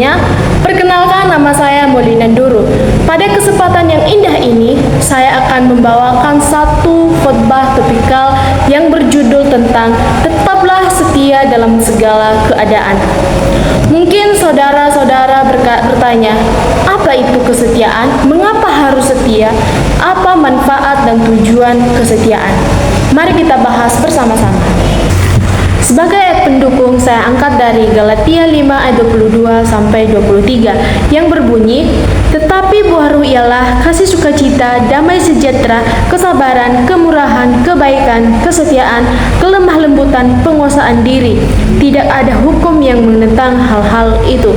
semuanya, perkenalkan nama saya Molina Nduru. Pada kesempatan yang indah ini, saya akan membawakan satu khotbah topikal yang berjudul tentang tetaplah setia dalam segala keadaan. Mungkin saudara-saudara bertanya, apa itu kesetiaan? Mengapa harus setia? Apa manfaat dan tujuan kesetiaan? Mari kita bahas bersama-sama. Sebagai ayat pendukung, saya angkat dari Galatia 5 ayat 22 sampai 23 yang berbunyi, tetapi buah roh ialah kasih sukacita, damai sejahtera, kesabaran, kemurahan, kebaikan, kesetiaan, kelemah lembutan, penguasaan diri. Tidak ada hukum yang menentang hal-hal itu.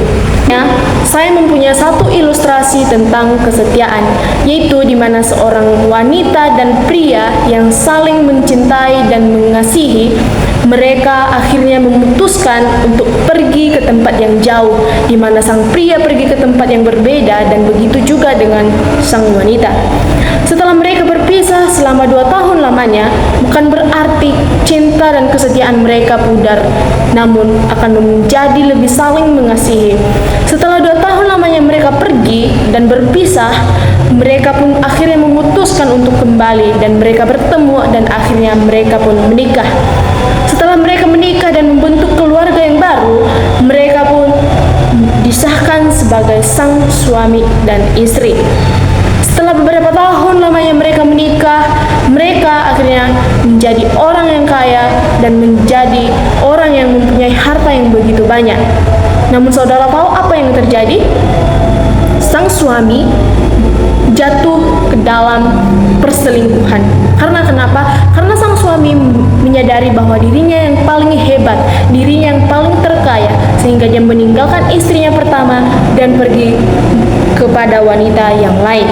Saya mempunyai satu ilustrasi tentang kesetiaan, yaitu di mana seorang wanita dan pria yang saling mencintai dan mengasihi, mereka akhirnya memutuskan untuk pergi ke tempat yang jauh, di mana sang pria pergi ke tempat yang berbeda dan begitu juga dengan sang wanita. Setelah mereka berpisah selama 2 tahun lamanya, bukan berarti cinta dan kesetiaan mereka pudar, namun akan menjadi lebih saling mengasihi. Setelah 2 tahun lamanya mereka pergi dan berpisah, mereka pun akhirnya memutuskan untuk kembali dan mereka bertemu dan akhirnya mereka pun menikah. Setelah mereka menikah dan membentuk keluarga yang baru, mereka pun disahkan sebagai sang suami dan istri. Setelah beberapa tahun lamanya mereka menikah, mereka akhirnya menjadi orang yang kaya dan menjadi orang yang mempunyai harta yang begitu banyak. Namun saudara tahu apa yang terjadi? Sang suami jatuh ke dalam perselingkuhan. Karena kenapa? Karena sang suami menyadari bahwa dirinya yang paling hebat, dirinya yang paling terkaya, sehingga dia meninggalkan istrinya pertama dan pergi kepada wanita yang lain.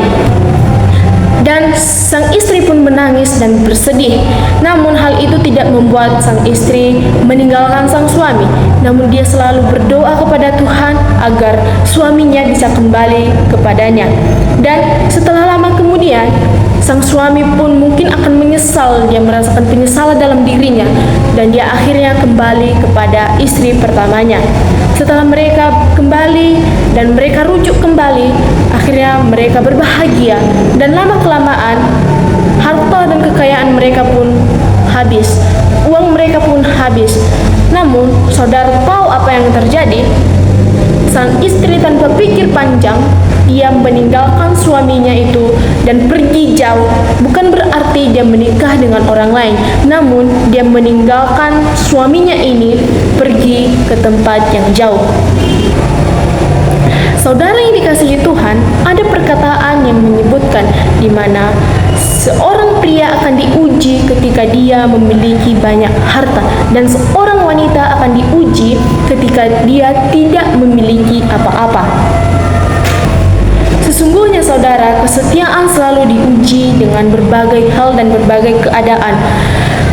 Dan sang istri pun menangis dan bersedih. Namun hal itu tidak membuat sang istri meninggalkan sang suami. Namun dia selalu berdoa kepada Tuhan agar suaminya bisa kembali kepadanya. Dan setelah lama kemudian, sang suami pun mungkin akan menyesal, dia merasakan penyesalan dalam dirinya, dan dia akhirnya kembali kepada istri pertamanya. Setelah mereka kembali dan mereka rujuk kembali, akhirnya mereka berbahagia, dan lama-kelamaan harta dan kekayaan mereka pun habis, uang mereka pun habis. Namun saudara tahu apa yang terjadi? Sang istri tanpa pikir panjang, dia meninggalkan suaminya itu dan pergi jauh. Bukan berarti dia menikah dengan orang lain, namun dia meninggalkan suaminya ini pergi ke tempat yang jauh. Saudara yang dikasihi Tuhan, ada perkataan yang menyebutkan di mana seorang pria akan diuji ketika dia memiliki banyak harta, dan seorang wanita akan diuji ketika dia tidak memiliki apa-apa. Sesungguhnya saudara, kesetiaan selalu diuji dengan berbagai hal dan berbagai keadaan.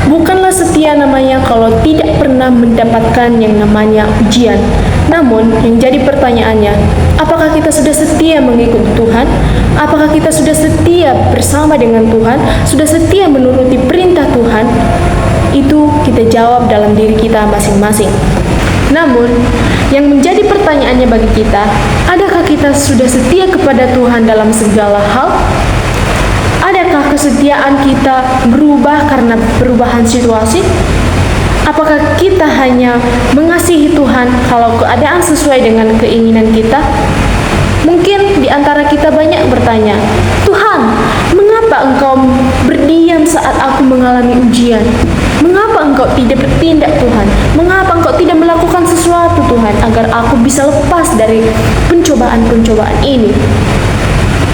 Bukanlah setia namanya kalau tidak pernah mendapatkan yang namanya ujian. Namun, yang jadi pertanyaannya, apakah kita sudah setia mengikut Tuhan? Apakah kita sudah setia bersama dengan Tuhan? Sudah setia menuruti perintah Tuhan? Itu kita jawab dalam diri kita masing-masing. Namun, yang menjadi pertanyaannya bagi kita, adakah kita sudah setia kepada Tuhan dalam segala hal? Adakah kesetiaan kita berubah karena perubahan situasi? Apakah kita hanya mengasihi Tuhan kalau keadaan sesuai dengan keinginan kita? Mungkin di antara kita banyak bertanya, Tuhan, mengapa Engkau berdiam saat aku mengalami ujian? Mengapa Engkau tidak bertindak, Tuhan? Mengapa Engkau tidak melakukan sesuatu, Tuhan, agar aku bisa lepas dari pencobaan-pencobaan ini?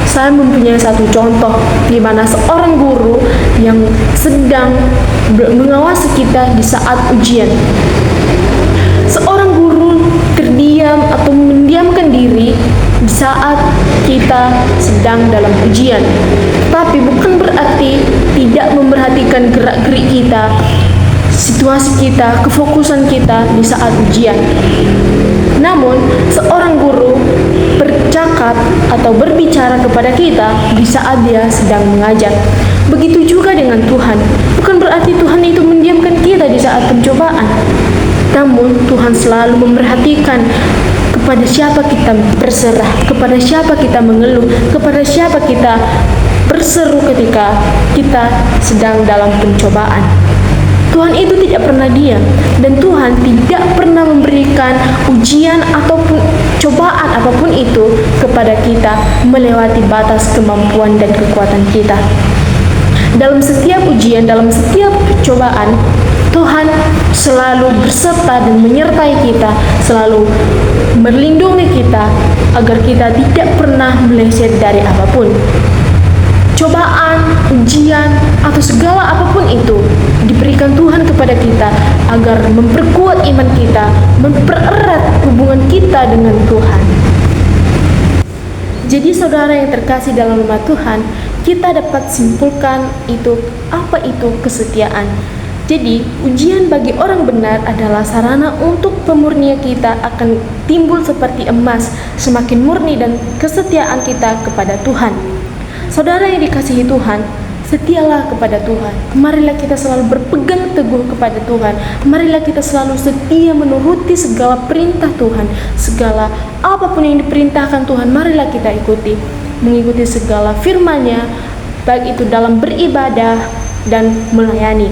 Saya mempunyai satu contoh di mana seorang guru yang sedang mengawasi kita di saat ujian. Seorang guru terdiam atau mendiamkan diri di saat kita sedang dalam ujian. Tapi bukan berarti tidak memperhatikan gerak-gerik kita, situasi kita, kefokusan kita di saat ujian. Namun, seorang guru bercakap atau berbicara kepada kita di saat dia sedang mengajar. Begitu juga dengan Tuhan. Bukan berarti Tuhan itu mendiamkan kita di saat pencobaan. Namun, Tuhan selalu memperhatikan kepada siapa kita berserah, kepada siapa kita mengeluh, kepada siapa kita berseru ketika kita sedang dalam pencobaan. Tuhan itu tidak pernah diam, dan Tuhan tidak pernah memberikan ujian ataupun cobaan apapun itu kepada kita melewati batas kemampuan dan kekuatan kita. Dalam setiap ujian, dalam setiap cobaan, Tuhan selalu berserta dan menyertai kita, selalu melindungi kita agar kita tidak pernah meleset dari apapun. Cobaan, ujian, atau segala apapun itu diberikan Tuhan kepada kita agar memperkuat iman kita, mempererat hubungan kita dengan Tuhan. Jadi saudara yang terkasih dalam nama Tuhan, kita dapat simpulkan apa itu kesetiaan. Jadi, ujian bagi orang benar adalah sarana untuk pemurnian kita akan timbul seperti emas, semakin murni dan kesetiaan kita kepada Tuhan. Saudara yang dikasihi Tuhan, setialah kepada Tuhan. Marilah kita selalu berpegang teguh kepada Tuhan. Marilah kita selalu setia menuruti segala perintah Tuhan. Segala apapun yang diperintahkan Tuhan, marilah kita ikuti. Mengikuti segala firman-Nya, baik itu dalam beribadah dan melayani.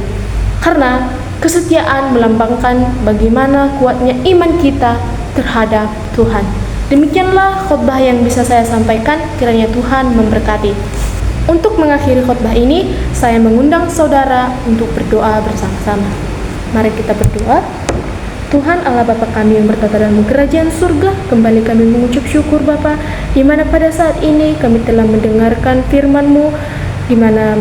Karena kesetiaan melambangkan bagaimana kuatnya iman kita terhadap Tuhan. Demikianlah khotbah yang bisa saya sampaikan, kiranya Tuhan memberkati. Untuk mengakhiri khotbah ini, saya mengundang saudara untuk berdoa bersama-sama. Mari kita berdoa. Tuhan Allah Bapa kami yang bertata dalam kerajaan surga, kembali kami mengucap syukur Bapa, di mana pada saat ini kami telah mendengarkan firman-Mu, di mana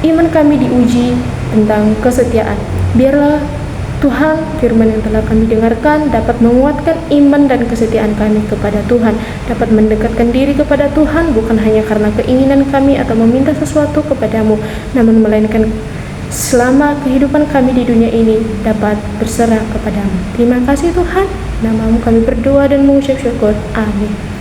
iman kami diuji tentang kesetiaan. Biarlah Tuhan, firman yang telah kami dengarkan dapat menguatkan iman dan kesetiaan kami kepada Tuhan, dapat mendekatkan diri kepada Tuhan bukan hanya karena keinginan kami atau meminta sesuatu kepadamu, namun melainkan selama kehidupan kami di dunia ini dapat berserah kepadamu. Terima kasih Tuhan, namamu kami berdoa dan mengucap syukur. Amin.